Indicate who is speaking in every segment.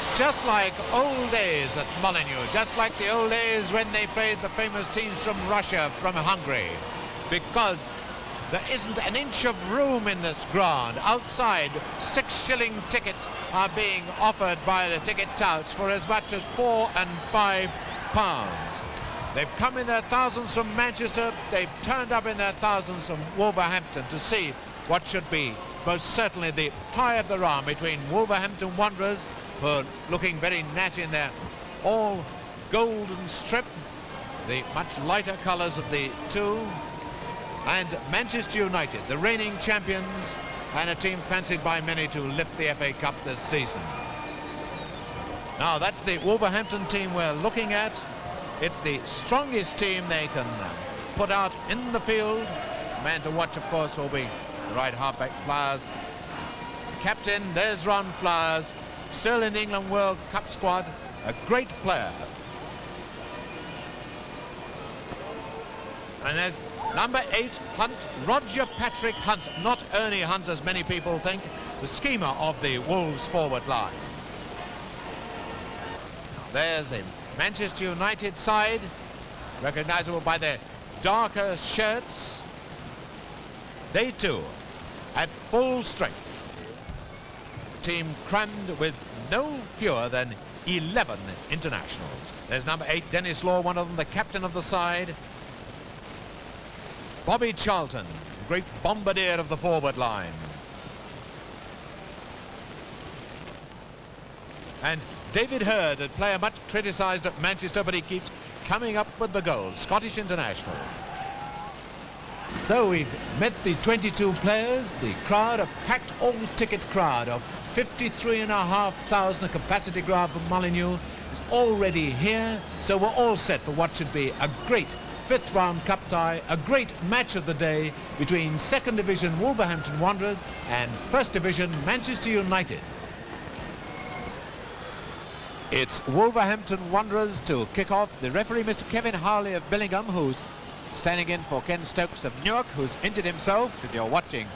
Speaker 1: It's just like old days at Molyneux, just like the old days when they played the famous teams from Russia, from Hungary, because there isn't an inch of room in this ground. Outside, 6-shilling tickets are being offered by the ticket touts for as much as £4 and £5. They've come in their thousands from Manchester, they've turned up in their thousands from Wolverhampton to see what should be most certainly the tie of the round between Wolverhampton Wanderers, who are looking very natty in their all golden strip, the much lighter colours of the two, and Manchester United, the reigning champions, and a team fancied by many to lift the FA Cup this season. Now that's the Wolverhampton team we're looking at. It's the strongest team they can put out in the field. The man to watch, of course, will be the right halfback Flowers. Captain, there's Ron Flowers, still in the England World Cup squad, a great player. And there's number 8, Hunt, Roger Patrick Hunt, not Ernie Hunt as many people think, the schemer of the Wolves forward line. There's the Manchester United side, recognisable by their darker shirts. They too at full strength. Team crammed with no fewer than 11 internationals. There's number 8, Dennis Law, one of them, the captain of the side. Bobby Charlton, great bombardier of the forward line. And David Hurd, a player much criticised at Manchester, but he keeps coming up with the goals, Scottish international. So we've met the 22 players, the crowd, a packed all-ticket crowd of 53,500, a capacity crowd for Molyneux is already here, so we're all set for what should be a great fifth round cup tie, a great match of the day between second division Wolverhampton Wanderers and first division Manchester United. It's Wolverhampton Wanderers to kick off. The referee, Mr. Kevin Harley of Billingham, who's standing in for Ken Stokes of Newark, who's injured himself. If you're watching,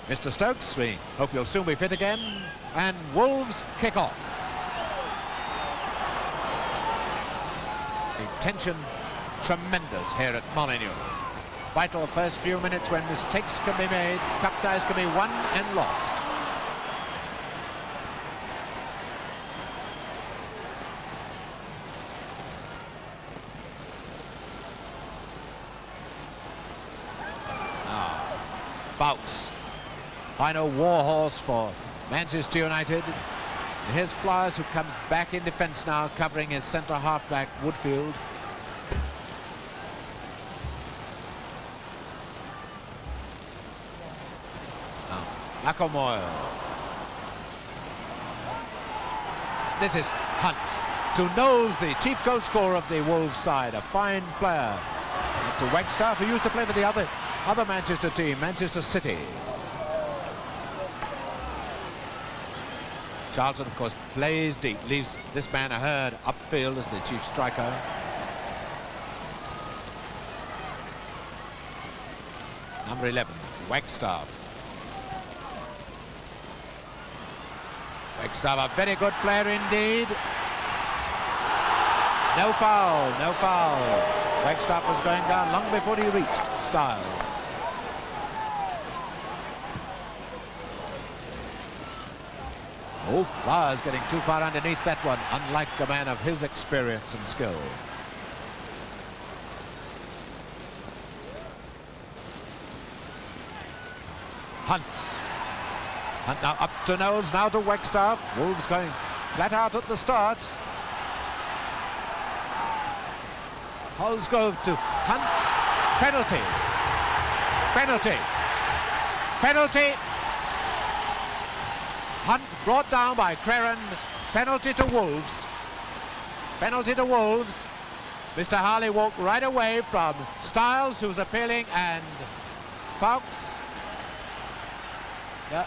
Speaker 1: Mr. Stokes, we hope you'll soon be fit again. And Wolves kick off. The tension tremendous here at Molyneux. Vital first few minutes when mistakes can be made, cup ties can be won and lost. Bouts, final warhorse for Manchester United. And here's Flowers, who comes back in defence now, covering his centre halfback Woodfield. Now Macklemore. This is Hunt to Knowles, the chief goal scorer of the Wolves side, a fine player. And to Wagstaff, who used to play for the other Manchester team, Manchester City. Charlton, of course, plays deep, leaves this man Hurd upfield as the chief striker. Number 11, Wagstaff. Wagstaff, a very good player indeed. No foul, no foul. Wagstaff was going down long before he reached Styles. Oh, Flowers getting too far underneath that one, unlike a man of his experience and skill. Hunt. Hunt now up to Knowles, now to Wagstaff. Wolves going flat out at the start. Holsgrove to Hunt. Penalty. Penalty. Penalty. Hunt brought down by Creran. Penalty to Wolves. Penalty to Wolves. Mr. Harley walked right away from Styles, who's appealing, and Fawkes. Yeah,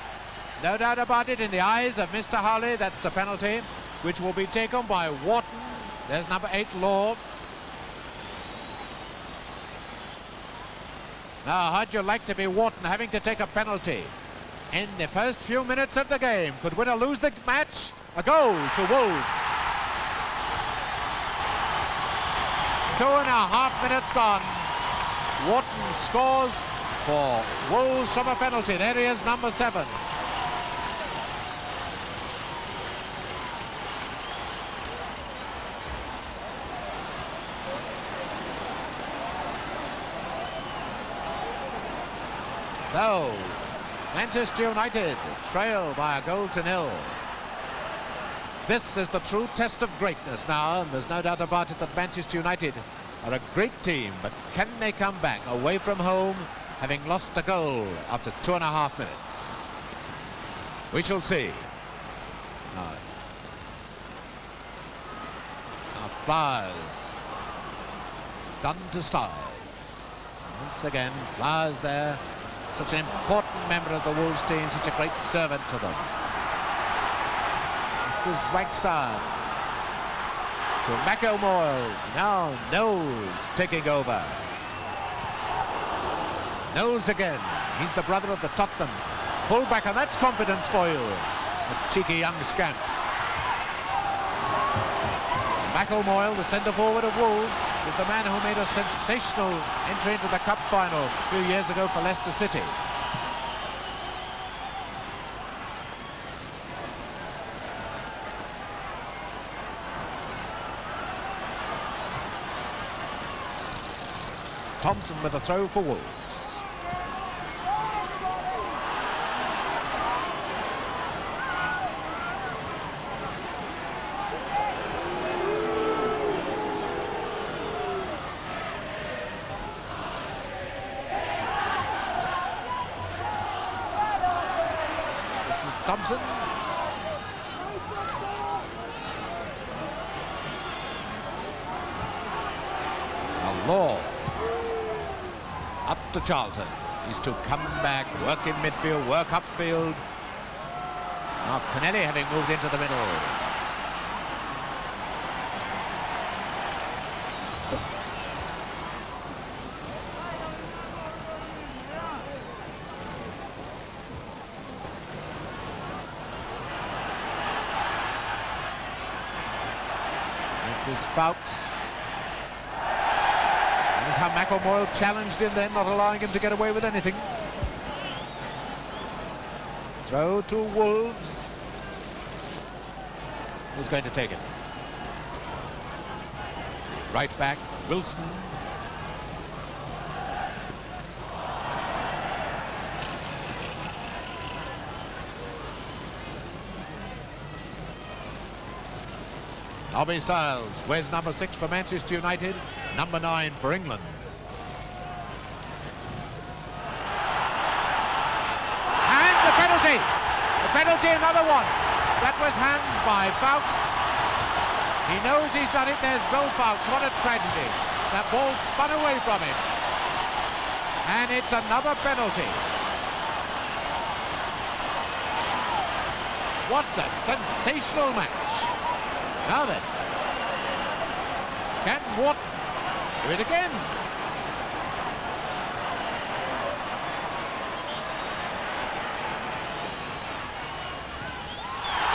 Speaker 1: no doubt about it, in the eyes of Mr. Harley, that's a penalty, which will be taken by Wharton. There's number 8, Law. Now, how'd you like to be Wharton having to take a penalty in the first few minutes of the game? Could win or lose the match. A goal to Wolves. 2.5 minutes gone. Wharton scores for Wolves from a penalty. There he is, number 7. So, Manchester United trail by a goal to 0. This is the true test of greatness now, and there's no doubt about it that Manchester United are a great team, but can they come back away from home having lost a goal after 2.5 minutes? We shall see. Now Flowers done to Styles. Once again, Flowers there. Such an important member of the Wolves team, such a great servant to them. This is Wagstaff to McElmoyle. Now Knowles taking over. Knowles again. He's the brother of the Tottenham fullback, and that's confidence for you. A cheeky young scamp. McElmoyle, the centre forward of Wolves, is the man who made a sensational entry into the cup final a few years ago for Leicester City. Thompson with a throw for Wolves. Thompson. Now Law. Up to Charlton. He's to come back, work in midfield, work upfield. Now Kennelly having moved into the middle. This is Fowkes. This is how McElmoyle challenged him then, not allowing him to get away with anything. Throw to Wolves. Who's going to take it? Right back, Wilson. Nobby Styles wears number 6 for Manchester United, number 9 for England. And the penalty! The penalty, another one. That was hands by Fowkes. He knows he's done it. There's Bill Fowkes. What a tragedy. That ball spun away from him. And it's another penalty. What a sensational match. Now then, can Wharton do it again?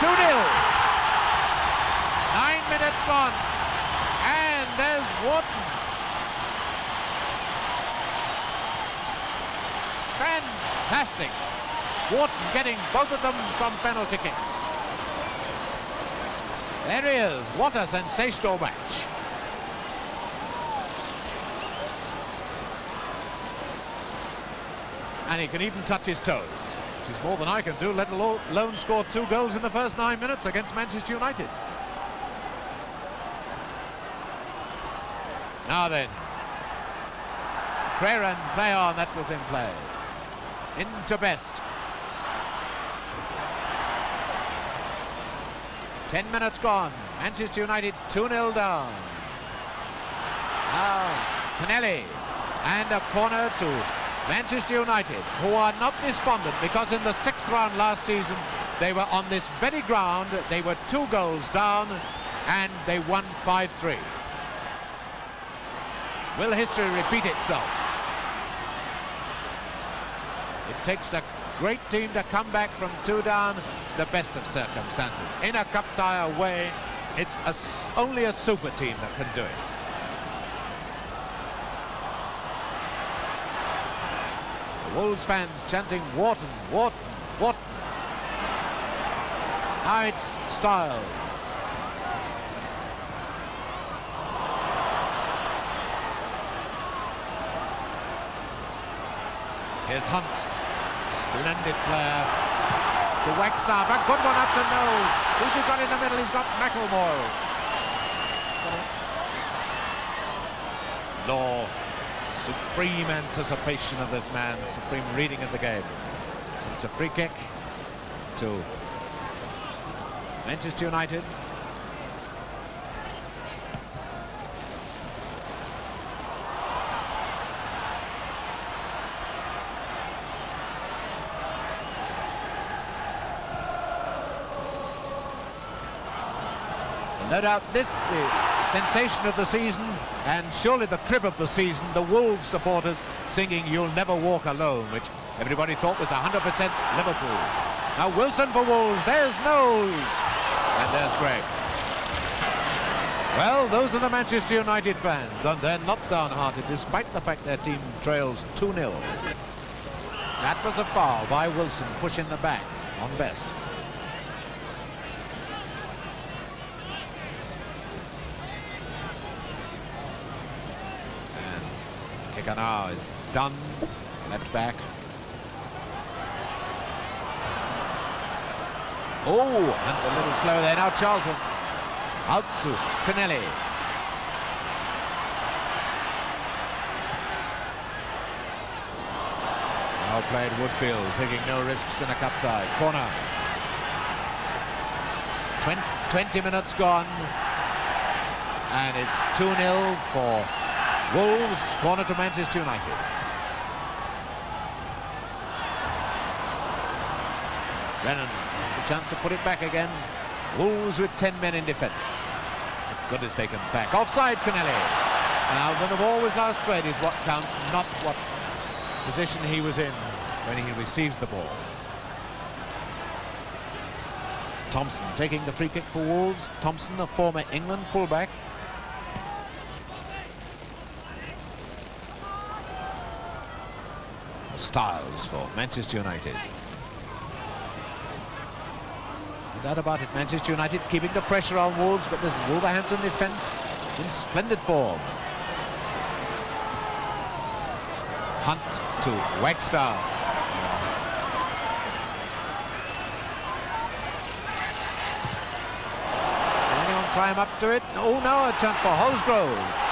Speaker 1: Two 0. 9 minutes gone, and there's Wharton. Fantastic. Wharton getting both of them from penalty kicks. There he is. What a sensational match. And he can even touch his toes, which is more than I can do, let alone score 2 goals in the first 9 minutes against Manchester United. Now then, Creran play on, that was in play. Into Best. 10 minutes gone. Manchester United 2-0 down. Now Kennelly, and a corner to Manchester United, who are not despondent because in the 6th round last season they were on this very ground. They were 2 goals down and they won 5-3. Will history repeat itself? It takes a great team to come back from 2 down, the best of circumstances. In a cup tie away, it's only a super team that can do it. The Wolves fans chanting Wharton, Wharton, Wharton. Now it's Styles. Here's Hunt. Splendid player to Wagstaff. A good one up to Knowles. Who's he got in the middle? He's got McElmoyle. Law. Supreme anticipation of this man. Supreme reading of the game. It's a free kick to Manchester United. No doubt this the sensation of the season, and surely the crib of the season, the Wolves supporters singing "You'll Never Walk Alone," which everybody thought was 100% Liverpool. Now Wilson for Wolves, there's Knowles, and there's Gregg. Well, those are the Manchester United fans, and they're not downhearted despite the fact their team trails 2-0. That was a foul by Wilson, pushing the back on Best. Now is done, left back. Oh, and a little slow there. Now Charlton out to Connelly. Now played Woodfield, taking no risks in a cup tie. Corner. 20 minutes gone, and it's 2-0 for Wolves. Corner to Manchester United. Brennan, the chance to put it back again. Wolves with 10 men in defence. As good as they can back. Offside, Connelly. Now, when the ball was last played is what counts, not what position he was in when he receives the ball. Thompson taking the free kick for Wolves. Thompson, a former England fullback. Styles for Manchester United. No doubt about it, Manchester United keeping the pressure on Wolves, but this Wolverhampton defence in splendid form. Hunt to Wagstaff. Can anyone climb up to it? Oh no, a chance for Holsgrove.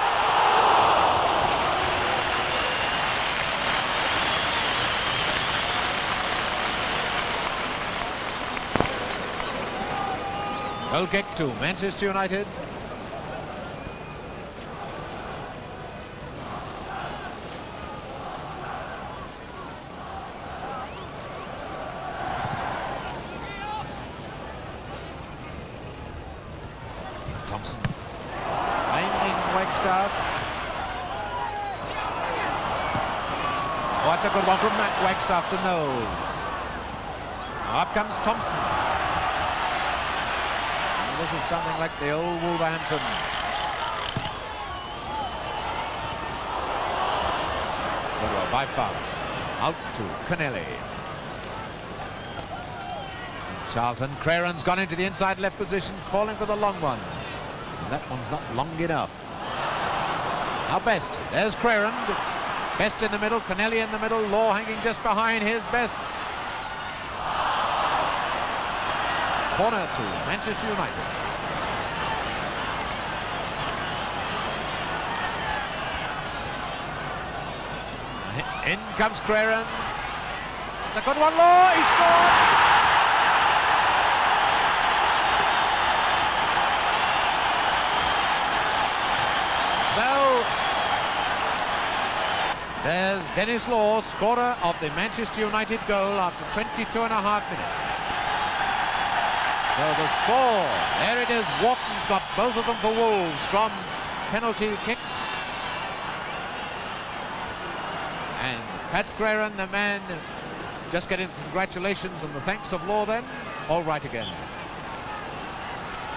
Speaker 1: Goal kick to Manchester United. Thompson finding Wagstaff. Oh, that's a good one from Wagstaff to Knowles. Now up comes Thompson. This is something like the old Wolverhampton. Good one by Fox. Out to Connelly. Charlton. Creran's gone into the inside left position, calling for the long one. And that one's not long enough. Now Best. There's Creran. Best in the middle, Connelly in the middle, Law hanging just behind. Here's Best. Corner to Manchester United. In comes Creran. It's a good one, Law. He scored. So there's Dennis Law, scorer of the Manchester United goal after 22.5 minutes. So the score, there it is. Wharton's got both of them for Wolves from penalty kicks. And Pat Creran, the man just getting congratulations and the thanks of Law then. All right again.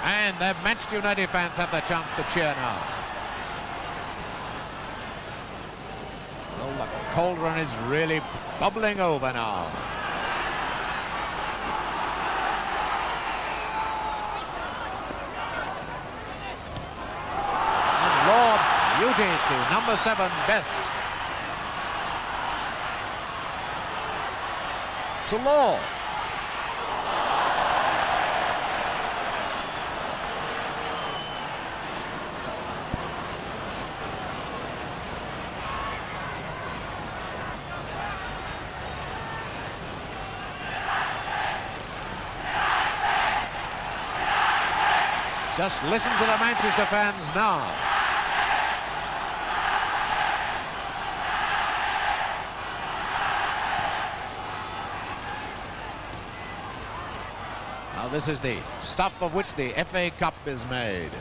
Speaker 1: And the Manchester United fans have the chance to cheer now. Well, the cauldron is really bubbling over now. And Law beauty to number 7, Best. To Law. Just listen to the Manchester fans now. Now this is the stuff of which the FA Cup is made.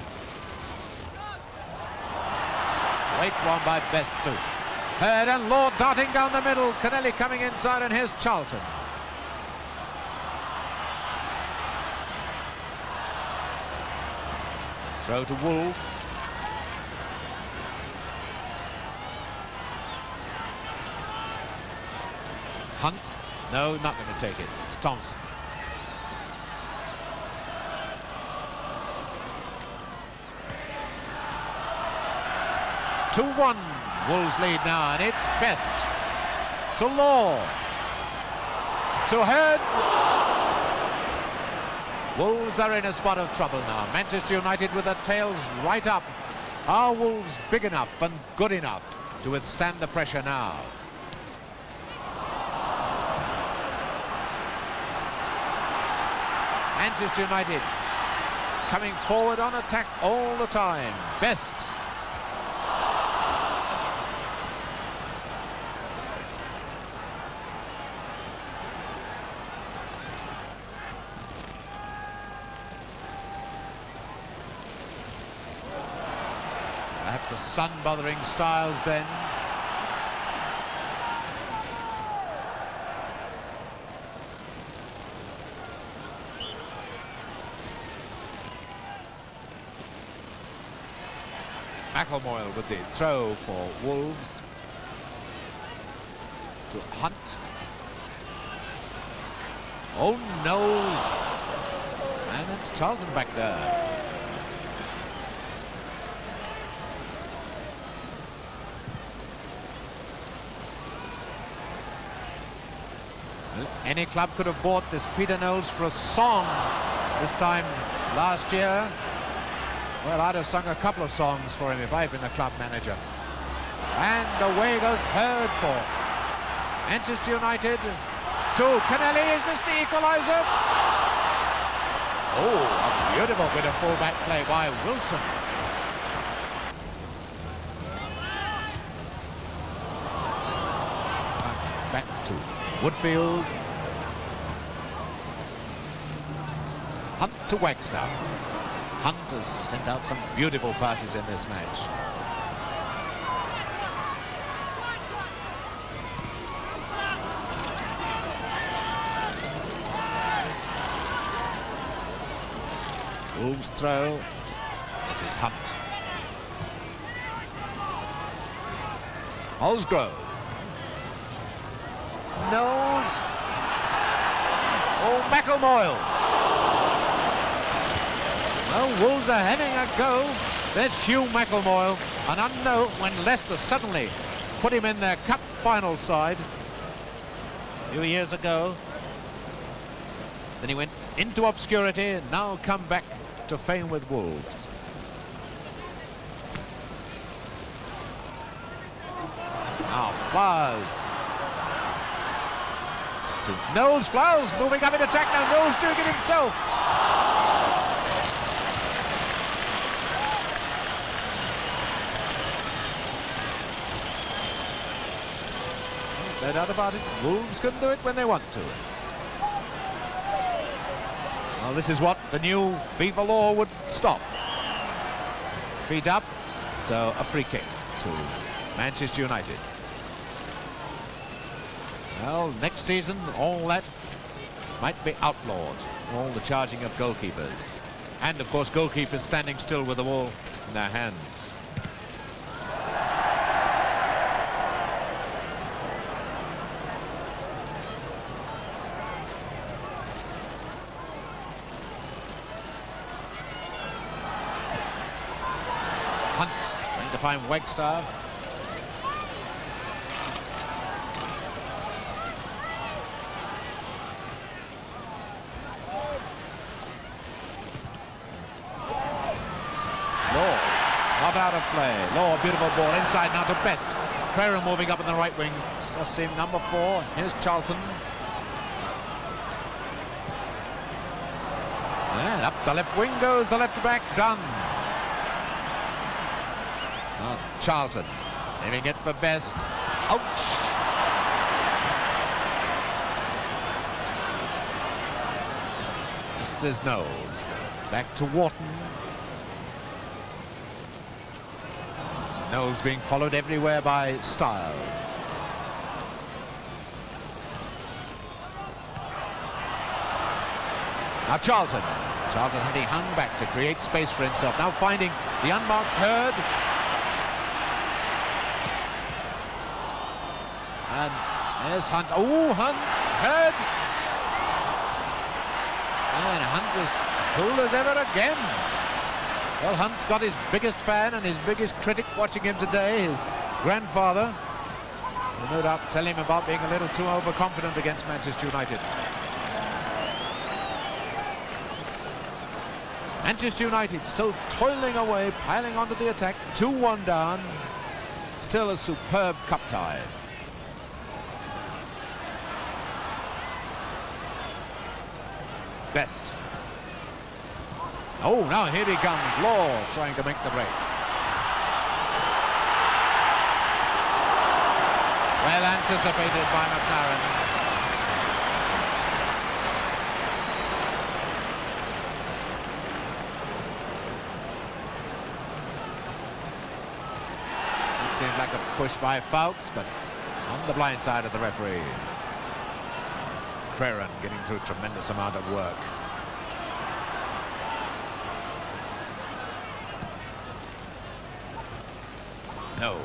Speaker 1: Late one by Best too. Heard and Law darting down the middle. Kennelly coming inside, and here's Charlton. Throw to Wolves. Hunt. No, not going to take it. It's Thompson. Two-1. Wolves lead now, and it's Best. To Law. To Heard. Wolves are in a spot of trouble now. Manchester United with their tails right up. Are Wolves big enough and good enough to withstand the pressure now? Manchester United coming forward on attack all the time. Best. Perhaps the sun bothering Styles then. McElmoyle with the throw for Wolves. To Hunt. Oh, nose. And it's Charlton back there. Any club could have bought this Peter Knowles for a song this time last year. Well, I'd have sung a couple of songs for him if I'd been a club manager. And away goes Heard for Manchester United. To Kennelly. Is this the equaliser? Oh, a beautiful bit of full-back play by Wilson. And back to Woodfield. Hunt to Wagstaff. Hunt has sent out some beautiful passes in this match. Wolves throw. This is Hunt. Holsgrove. Knowles. Oh, McElmoyle. Well, Wolves are having a go. There's Hugh McElmoyle, an unknown when Leicester suddenly put him in their cup final side a few years ago. Then he went into obscurity and now come back to fame with Wolves. Now Flowers. To Knowles. Flowers moving up in attack now. Knowles doing it himself. No doubt about it. Wolves can do it when they want to. Well, this is what the new FIFA law would stop. Feet up, so a free kick to Manchester United. Well, next season, all that might be outlawed. All the charging of goalkeepers. And, of course, goalkeepers standing still with the ball in their hands. Hunt trying to find Wagstaff. Not out of play. Law, beautiful ball inside now to Best. Creran moving up in the right wing. Let's see number 4. Here's Charlton. And up the left wing goes the left back, Dunn. Now Charlton leaving it for Best. Ouch! This is Knowles. Back to Wharton. Knowles being followed everywhere by Styles. Now Charlton. Charlton had he hung back to create space for himself. Now finding the unmarked Hurd. And there's Hunt. Oh, Hunt! Hurd! And Hunt is cool as ever again. Well, Hunt's got his biggest fan and his biggest critic watching him today, his grandfather. Will no doubt tell him about being a little too overconfident against Manchester United. Manchester United still toiling away, piling onto the attack. 2-1 down. Still a superb cup tie. Best. Oh, now here he comes. Law trying to make the break. Well anticipated by McLaren. It seemed like a push by Fouts, but on the blind side of the referee. Creran getting through a tremendous amount of work. Knowles.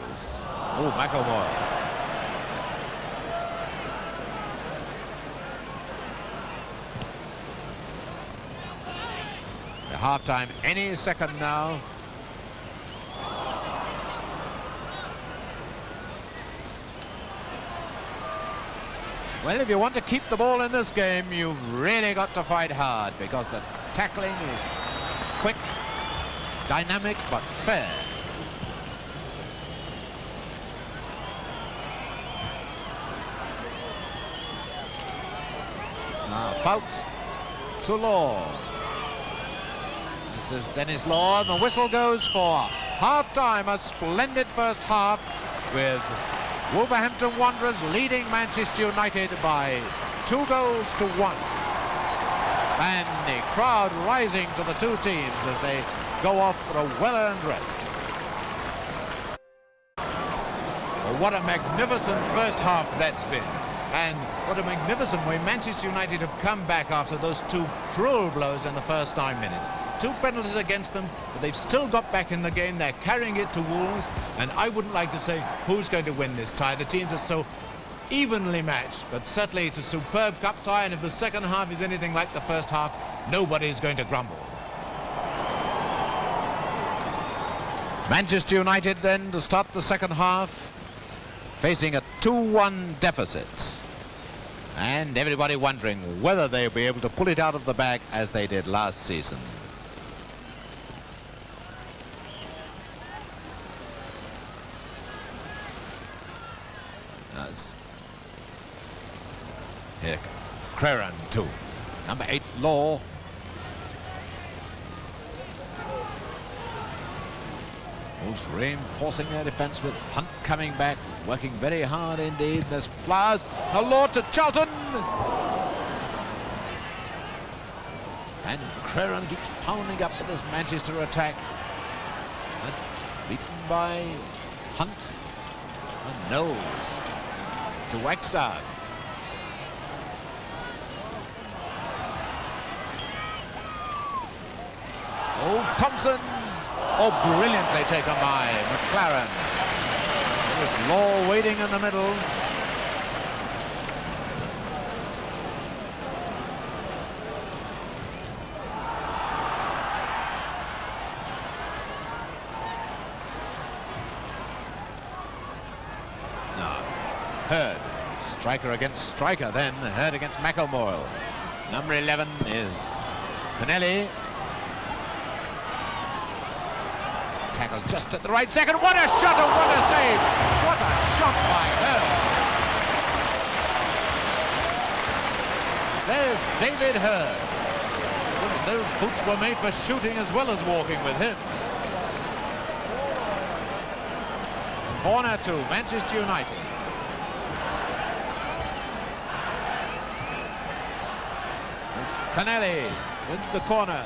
Speaker 1: Oh, McElroy. The half-time any second now. Well, if you want to keep the ball in this game, you've really got to fight hard because the tackling is quick, dynamic, but fair. Now Fouts to Law. This is Dennis Law, and the whistle goes for half-time. A splendid first half with Wolverhampton Wanderers leading Manchester United by 2 goals to 1. And the crowd rising to the two teams as they go off for a well-earned rest. Well, what a magnificent first half that's been. And what a magnificent way Manchester United have come back after those 2 cruel blows in the first 9 minutes. 2 penalties against them, but they've still got back in the game. They're carrying it to Wolves, and I wouldn't like to say who's going to win this tie. The teams are so evenly matched, but certainly it's a superb cup tie, and if the second half is anything like the first half, nobody's going to grumble. Manchester United then to start the second half, facing a 2-1 deficit. And everybody wondering whether they'll be able to pull it out of the bag as they did last season. Here, Creran too. Number 8, Law. Wolves reinforcing their defence with Hunt coming back, working very hard indeed. There's Flowers. A Law to Charlton. And Creran keeps pounding up with this Manchester attack. And beaten by Hunt. And Knowles to Wagstaff. Oh, Thompson. Oh, brilliantly taken by McLaren. There's Law waiting in the middle. Hurd, striker against striker, then Hurd against McElmoyle. Number 11 is Pinelli. Tackled just at the right second. What a shot and what a save! What a shot by Hurd! There's David Hurd. Those boots were made for shooting as well as walking with him. Corner to Manchester United. Pinelli in the corner.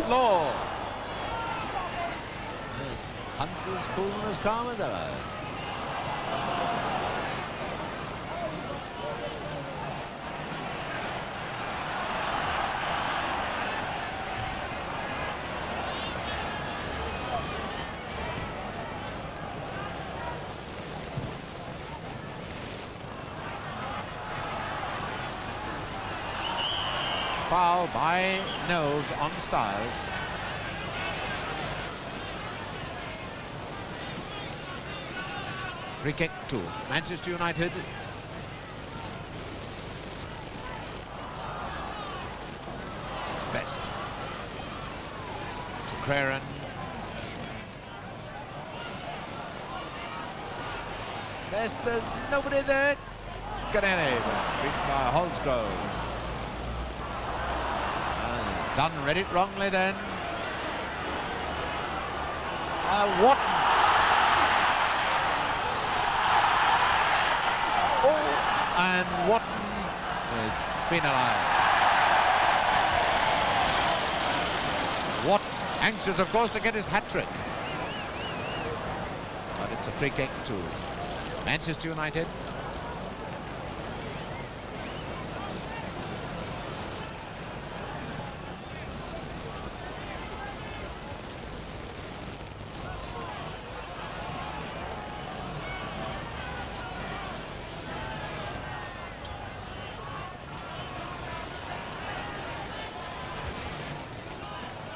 Speaker 1: Law. There's Hunt as cool and as calm as ever. Foul by Knowles on Styles. Free kick to Manchester United. Best to Craren. Best, there's nobody there. Canelli, beaten by Holsgrove. Dunn read it wrongly then. Wharton. Oh, and Wharton is penalised. Wharton, anxious of course to get his hat-trick. But it's a free kick to Manchester United.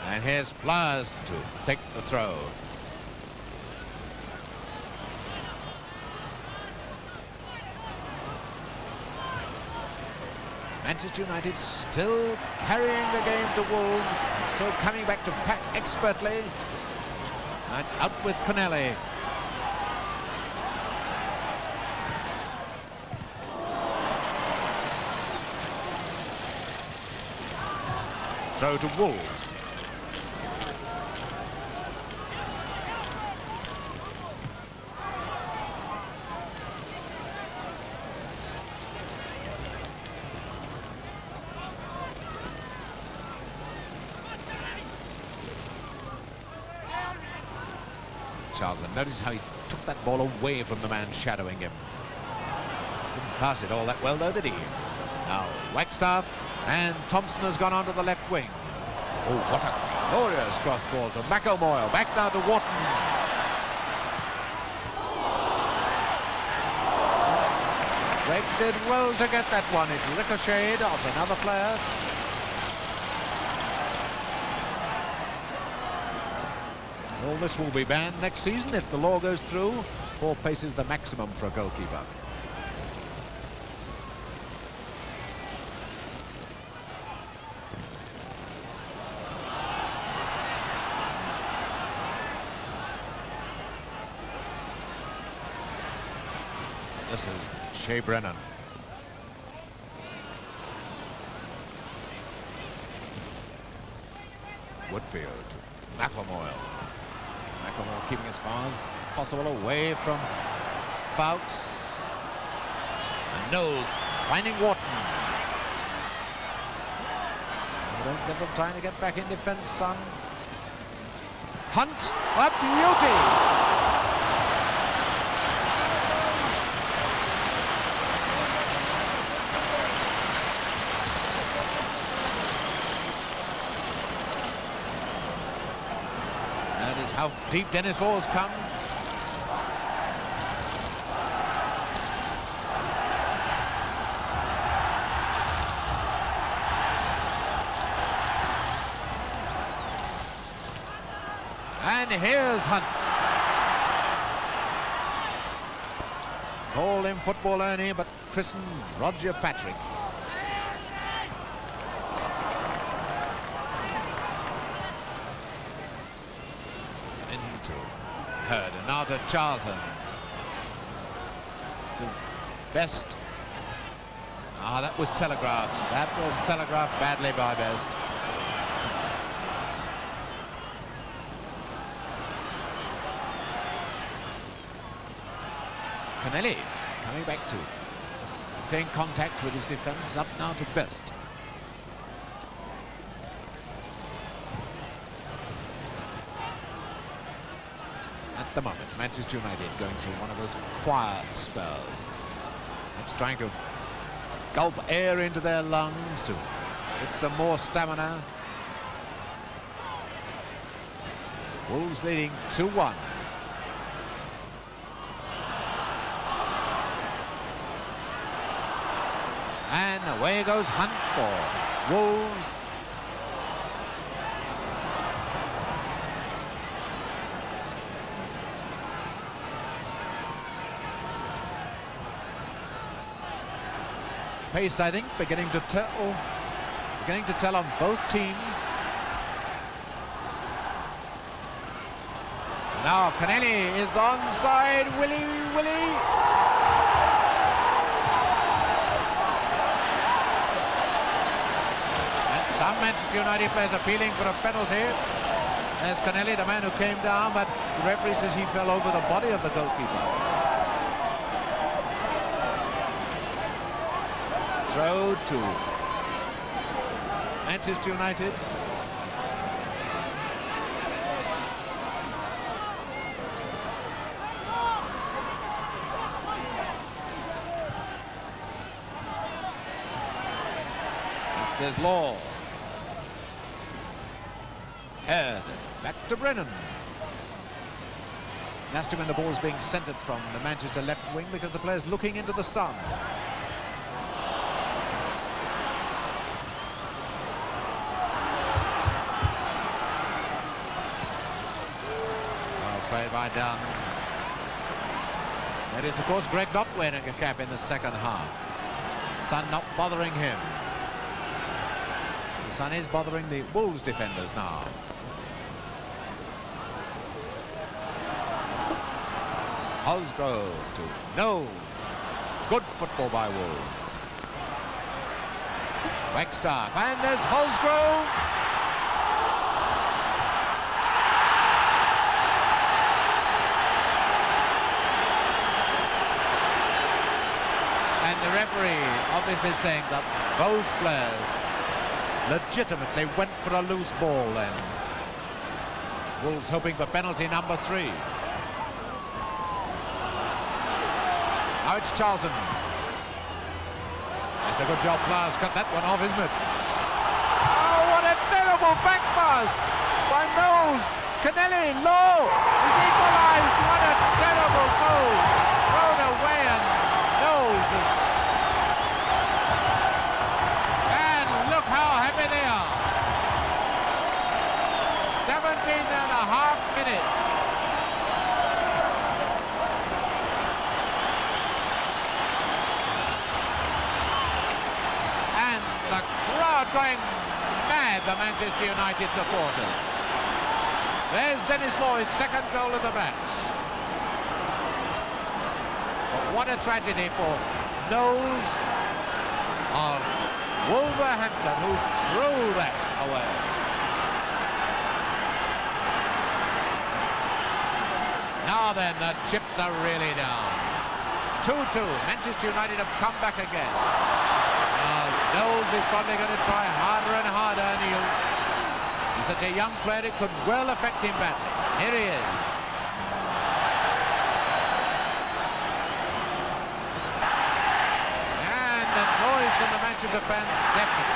Speaker 1: And here's Flowers to take the throw. Manchester United still carrying the game to Wolves, still coming back to pack expertly. That's out with Connelly. Throw to Wolves. Charlton, notice how he took that ball away from the man shadowing him. Didn't pass it all that well though, did he? Now Wagstaff, and Thompson has gone onto the left wing. Oh, what a glorious cross ball to McElmoyle. Back now to Wharton. Greg did well to get that one. It ricocheted off another player. All this will be banned next season if the law goes through. 4 paces the maximum for a goalkeeper. This is Shea Brennan. Woodfield, McElmoyle. McElmoyle keeping as far as possible away from Fowkes. And Knowles finding Wharton. They don't give them time to get back in defence, son. Hunt, a beauty! Notice how deep Dennis Law's come. And here's Hunt. Call him football only, but christened Roger Patrick. Into Hurd, and now to Charlton. To Best. Ah, that was telegraphed. That was telegraphed badly by Best. Kennelly coming back to maintain contact with his defence. Up now to Best. At the moment, Manchester United going through one of those quiet spells. It's trying to gulp air into their lungs to get some more stamina. Wolves leading 2-1. And away goes Hunt for Wolves. Pace, I think, beginning to tell on both teams. Now Kennelly is onside. Willie. Some Manchester United players appealing for a penalty. There's Kennelly, the man who came down, but the referee says he fell over the body of the goalkeeper. Throw to Manchester United. This is Law. Head back to Brennan. Nasty when the ball is being centred from the Manchester left wing because the player's looking into the sun. Well played by Dunn. That is, of course, Greg not wearing a cap in the second half. Sun not bothering him. The sun is bothering the Wolves defenders now. Hosgrove to no. Good football by Wolves. Wagstaff, and there's Hosgrove. And the referee obviously saying that both players legitimately went for a loose ball then. Wolves hoping for penalty number 3. Now it's Charlton. It's a good job Plas cut that one off, isn't it? Oh, what a terrible back pass by Knowles. Kennelly, low, is equalised. What a terrible goal. Thrown away and Knowles is... And look how happy they are. 17.5 minutes. Going mad, the Manchester United supporters. There's Dennis Law, his second goal of the match. But what a tragedy for Knowles of Wolverhampton, who threw that away. Now then, the chips are really down. 2-2. Manchester United have come back again. Knowles is probably going to try harder and harder, and he's such a young player, it could well affect him badly. Here he is. And the noise from the Manchester fans, definitely.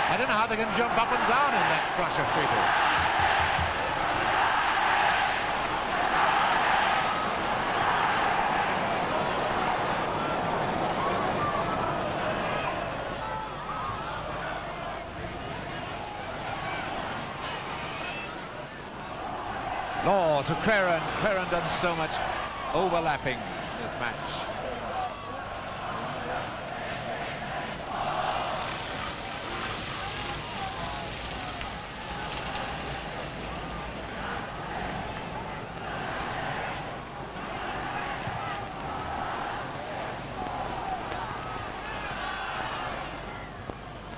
Speaker 1: I don't know how they can jump up and down in that crush of people. Law to Creran. Creran done so much overlapping in this match.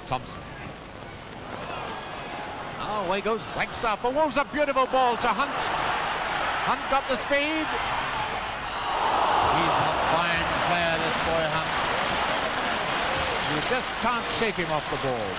Speaker 1: Thompson. Oh, away goes Wagstaff. For Wolves, a beautiful ball to Hunt. Hunt got the speed. He's a fine player, this boy Hunt. You just can't shake him off the ball.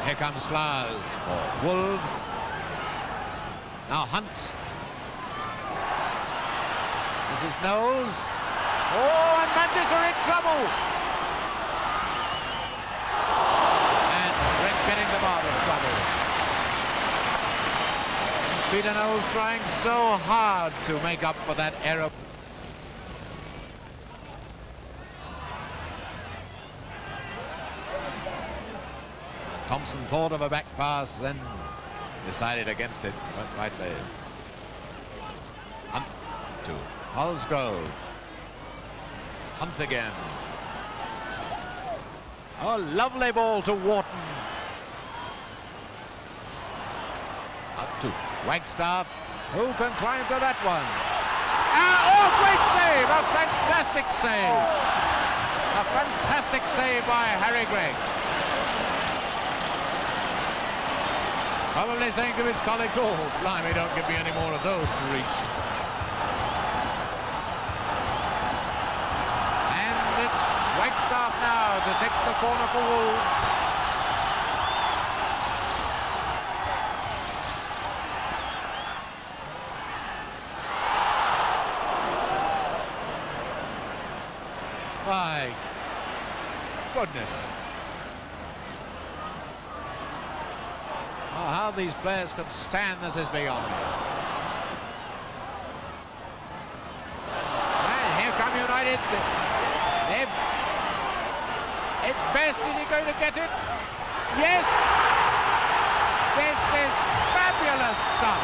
Speaker 1: Here comes Flowers for Wolves. Now Hunt. This is Knowles. Oh, and Manchester in trouble. And Rick getting them out of trouble. Peter Knowles trying so hard to make up for that error. Thompson thought of a back pass, then decided against it, went rightly. Hunt to Holsgrove. Hunt again. Oh, lovely ball to Wharton. Up to Wagstaff. Who can climb to that one? Oh, great save! A fantastic save! A fantastic save by Harry Gregg. Probably saying to his colleagues, oh, blimey, don't give me any more of those to reach. And it's Wagstaff now to take the corner for Wolves. My goodness. Oh, how these players can stand this is beyond me. And here come United. It's Best. Is he going to get it? Yes! This is fabulous stuff.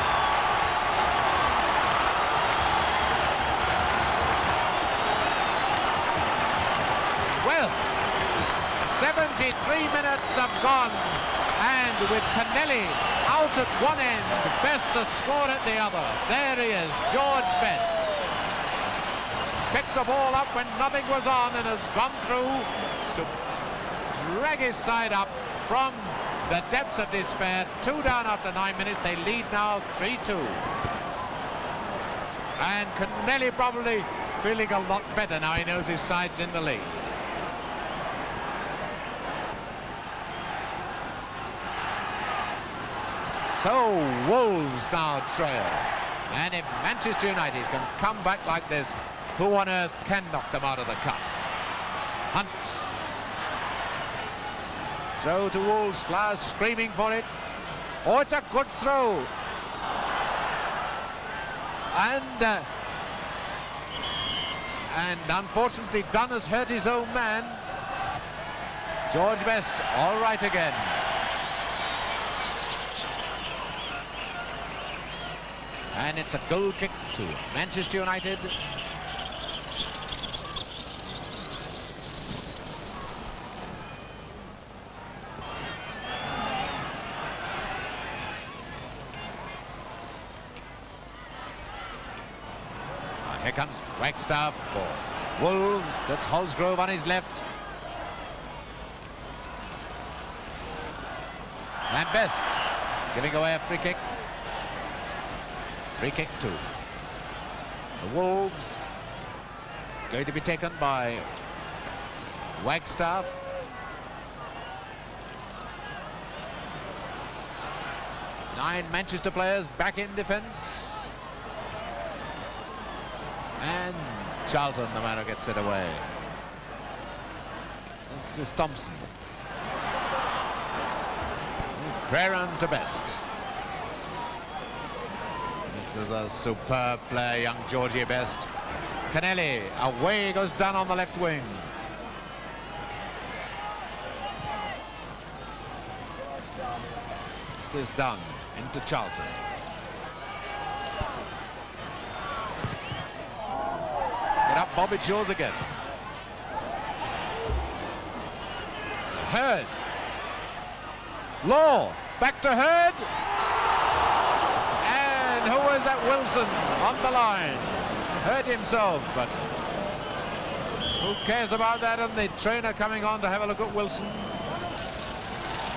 Speaker 1: Well, 73 minutes have gone. And with Kennelly out at one end, Best has scored at the other. There he is, George Best. Picked the ball up when nothing was on and has gone through to drag his side up from the depths of despair. 2 down after 9 minutes. They lead now 3-2. And Kennelly probably feeling a lot better now he knows his side's in the lead. So Wolves now trail, and if Manchester United can come back like this, who on earth can knock them out of the cup? Hunt. Throw to Wolves, Flowers screaming for it. Oh, it's a good throw. And unfortunately Dunn has hurt his own man. George Best all right again. And it's a goal kick to Manchester United. Here comes Wagstaff for Wolves. That's Holsgrove on his left. And Best giving away a free kick. Free kick to the Wolves. Going to be taken by Wagstaff. Nine Manchester players back in defence. And Charlton, the man who gets it away. This is Thompson. Creran to Best. This is a superb player, young Georgie Best. Canelli, away goes Dunn on the left wing. This is Dunn into Charlton. Get up, Bob, it's yours again. Hurd. Law, back to Hurd. And who was that? Wilson on the line. Hurt himself, but who cares about that? And the trainer coming on to have a look at Wilson.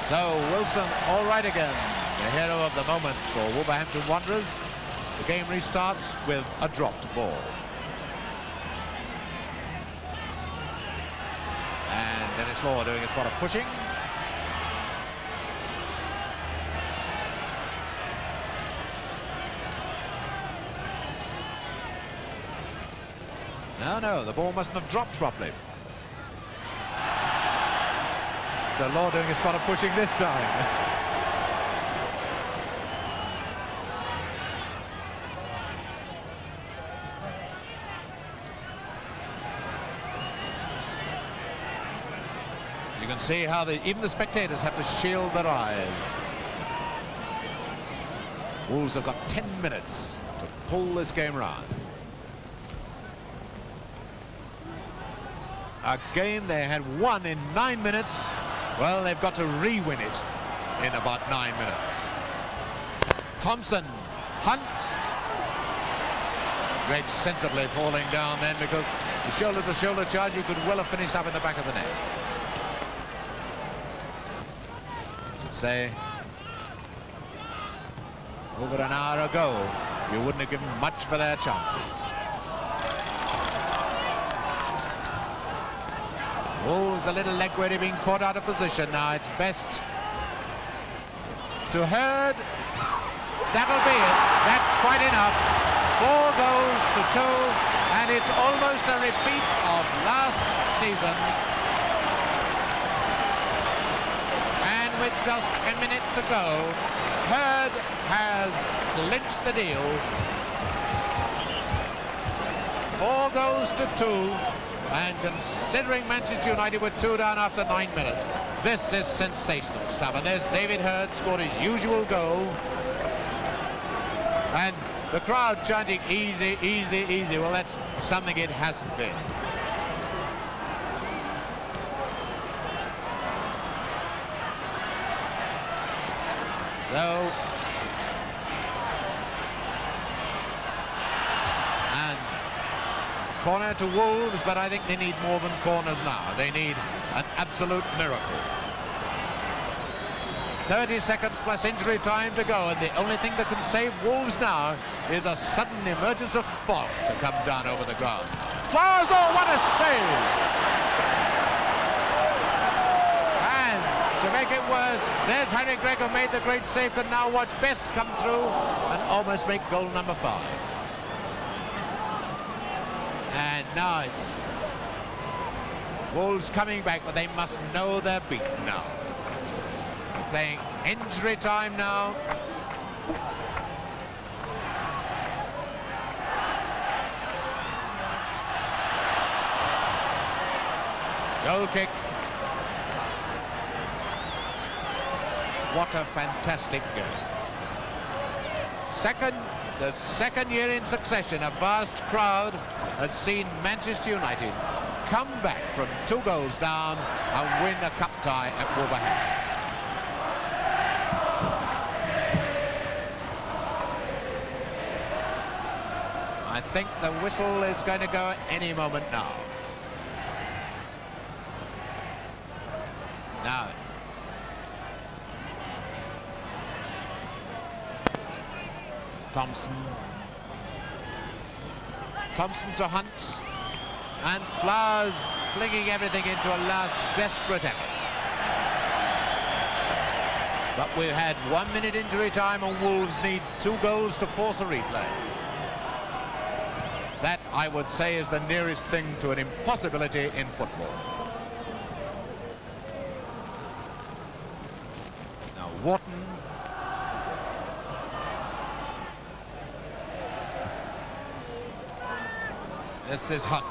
Speaker 1: So Wilson all right again, the hero of the moment for Wolverhampton Wanderers. The game restarts with a dropped ball. And Dennis Law doing a spot of pushing. No, the ball mustn't have dropped properly. So Law doing a spot of pushing this time. You can see how even the spectators have to shield their eyes. Wolves have got 10 minutes to pull this game round. A game they had won in 9 minutes. Well, they've got to re-win it in about 9 minutes. Thompson, Hunt. Greg sensibly falling down then, because the shoulder-to-shoulder charge, he could well have finished up in the back of the net. I should say, over an hour ago, you wouldn't have given much for their chances. Wolves a little leg ready, being caught out of position. Now it's Best to Hurd. That'll be it. That's quite enough. 4 goals to 2, and it's almost a repeat of last season. And with just a minute to go, Hurd has clinched the deal. 4 goals to 2. And considering Manchester United were 2 down after 9 minutes, this is sensational stuff. And there's David Hurd, scored his usual goal. And the crowd chanting, easy, easy, easy. Well, that's something it hasn't been. So, corner to Wolves, but I think they need more than corners now. They need an absolute miracle. 30 seconds plus injury time to go, and the only thing that can save Wolves now is a sudden emergence of fog to come down over the ground. Flowers, oh, what a save! And to make it worse, there's Harry Gregg, who made the great save, can now watch Best come through and almost make goal number 5. And now it's Wolves coming back, but they must know they're beaten now. They're playing injury time now. Goal kick. What a fantastic goal. The second year in succession, a vast crowd has seen Manchester United come back from 2 goals down and win a cup tie at Wolverhampton. I think the whistle is going to go any moment now. Now, Thompson to Hunt, and Flowers flinging everything into a last desperate effort. But we've had 1 minute injury time, and Wolves need 2 goals to force a replay. That, I would say, is the nearest thing to an impossibility in football. Now Wharton. This is Hunt.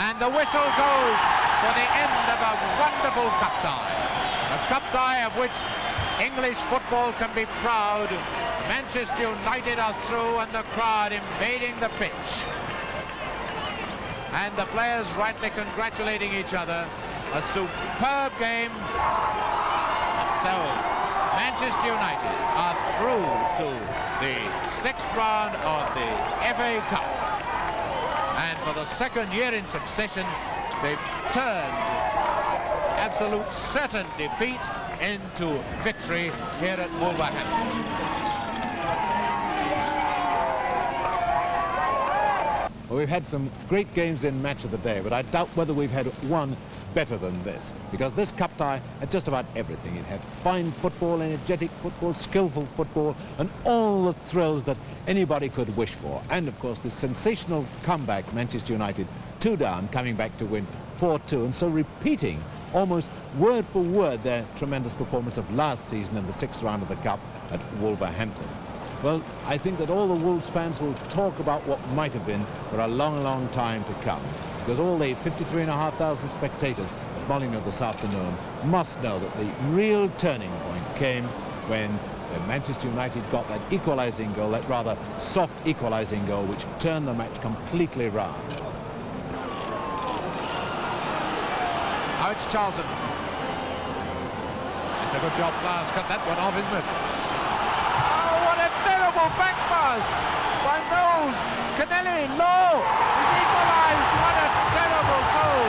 Speaker 1: And the whistle goes for the end of a wonderful cup tie. A cup tie of which English football can be proud. Manchester United are through and the crowd invading the pitch. And the players rightly congratulating each other. A superb game. So Manchester United are through to the 6th round of the FA Cup. And for the 2nd year in succession, they've turned absolute certain defeat into victory here at Wolverhampton.
Speaker 2: Well, we've had some great games in Match of the Day, but I doubt whether we've had one better than this, because this cup tie had just about everything. It had fine football, energetic football, skillful football, and all the thrills that anybody could wish for. And of course the sensational comeback, Manchester United 2 down, coming back to win 4-2, and so repeating almost word for word their tremendous performance of last season in the 6th round of the cup at Wolverhampton. Well, I think that all the Wolves fans will talk about what might have been for a long, long time to come, because all the 53,500 spectators at Molineux this afternoon must know that the real turning point came when Manchester United got that equalising goal, that rather soft equalising goal, which turned the match completely round.
Speaker 1: Now it's Charlton. It's a good job, Glass cut that one off, isn't it? Oh, what a terrible back pass by Knowles. Canelli, low. He's equalised. What a terrible goal.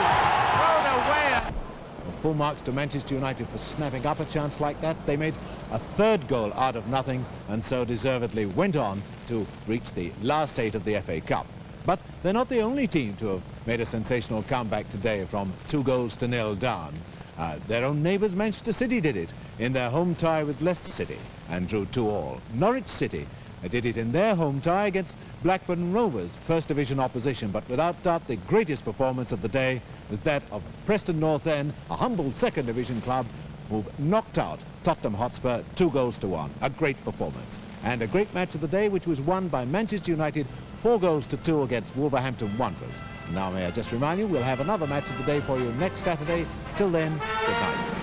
Speaker 1: Thrown away.
Speaker 2: Full marks to Manchester United for snapping up a chance like that. They made a 3rd goal out of nothing, and so deservedly went on to reach the last 8 of the FA Cup. But they're not the only team to have made a sensational comeback today from 2-0 down. Their own neighbours, Manchester City, did it in their home tie with Leicester City and drew 2-2. Norwich City did it in their home tie against Blackburn Rovers, 1st Division opposition, but without doubt the greatest performance of the day was that of Preston North End, a humble 2nd Division club, who knocked out Tottenham Hotspur 2-1. A great performance. And a great match of the day, which was won by Manchester United 4-2 against Wolverhampton Wanderers. Now may I just remind you, we'll have another match of the day for you next Saturday. Till then, good night.